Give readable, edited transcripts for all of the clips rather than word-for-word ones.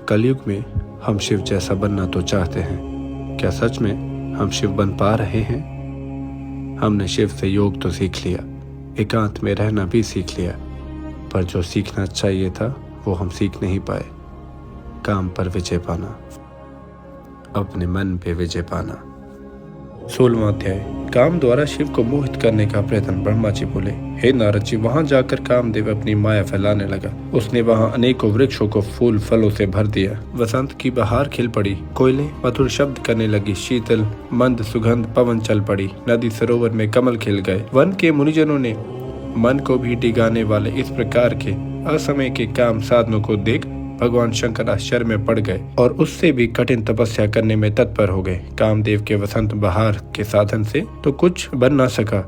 कलयुग में हम शिव जैसा बनना तो चाहते हैं, क्या सच में हम शिव बन पा रहे हैं? हमने शिव से योग तो सीख लिया, एकांत में रहना भी सीख लिया, पर जो सीखना चाहिए था वो हम सीख नहीं पाए। काम पर विजय पाना, अपने मन पे विजय पाना। 16वां अध्याय। काम द्वारा शिव को मोहित करने का प्रयत्न। ब्रह्मा जी बोले, हे नारद जी, वहां जाकर कामदेव अपनी माया फैलाने लगा। उसने वहां अनेकों वृक्षों को फूल फलों से भर दिया। वसंत की बहार खिल पड़ी, कोयलें मधुर शब्द करने लगी, शीतल मंद सुगंध पवन चल पड़ी, नदी सरोवर में कमल खिल गए। वन के मुनिजनों ने मन को भी डिगाने वाले इस प्रकार के असमय के काम साधनों को देख भगवान शंकर आश्चर्य में पड़ गए और उससे भी कठिन तपस्या करने में तत्पर हो गए। कामदेव के वसंत बहार के साधन से तो कुछ बन न सका।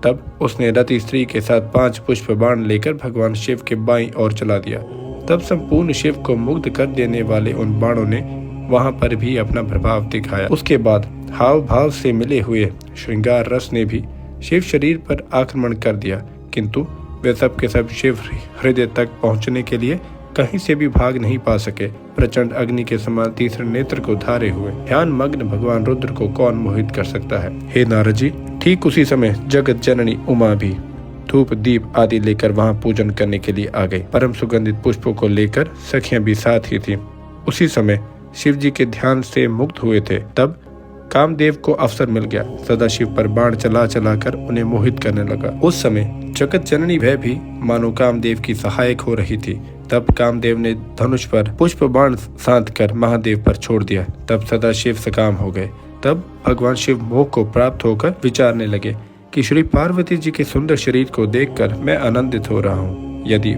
तब उसने रति स्त्री के साथ 5 पुष्प बाण लेकर भगवान शिव के बाईं ओर चला दिया। तब संपूर्ण शिव को मुग्ध कर देने वाले उन बाणों ने वहां पर भी अपना प्रभाव दिखाया। उसके बाद हाव भाव से मिले हुए श्रृंगार रस ने भी शिव शरीर पर आक्रमण कर दिया, किंतु वे सब के सब शिव हृदय तक पहुंचने के लिए कहीं से भी भाग नहीं पा सके। प्रचंड अग्नि के समान तीसरे नेत्र को धारे हुए ध्यान मग्न भगवान रुद्र को कौन मोहित कर सकता है? हे नारद जी, ठीक उसी समय जगत जननी उमा भी धूप दीप आदि लेकर वहां पूजन करने के लिए आ गई। परम सुगंधित पुष्पों को लेकर सखियां भी साथ ही थी। उसी समय शिव जी के ध्यान से मुक्त हुए थे। तब कामदेव को अवसर मिल गया। सदाशिव पर बाण चला चला कर उन्हें मोहित करने लगा। उस समय जगत जननी वह भी मानो कामदेव की सहायक हो रही थी। तब कामदेव ने धनुष पर पुष्प बाण साध कर महादेव पर छोड़ दिया। तब सदाशिव सकाम हो गए। तब भगवान शिव मोह को प्राप्त होकर विचारने लगे कि श्री पार्वती जी के सुंदर शरीर को देखकर मैं आनंदित हो रहा हूँ। यदि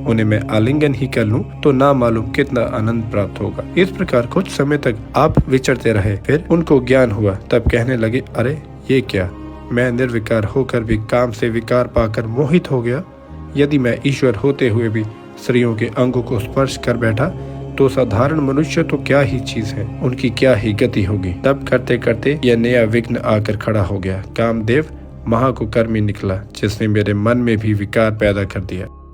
उन्हें मैं आलिंगन ही कर लूं तो ना मालूम कितना आनंद प्राप्त होगा। इस प्रकार कुछ समय तक आप विचरते रहे। फिर उनको ज्ञान हुआ। तब कहने लगे, अरे ये क्या, मैं निर्विकार होकर भी काम से विकार पाकर मोहित हो गया। यदि मैं ईश्वर होते हुए भी स्त्रियों के अंगों को स्पर्श कर बैठा तो साधारण मनुष्य तो क्या ही चीज है, उनकी क्या ही गति होगी। तब करते करते यह नया विघ्न आकर खड़ा हो गया। कामदेव महाकुकर्मी निकला, जिसने मेरे मन में भी विकार पैदा कर दिया।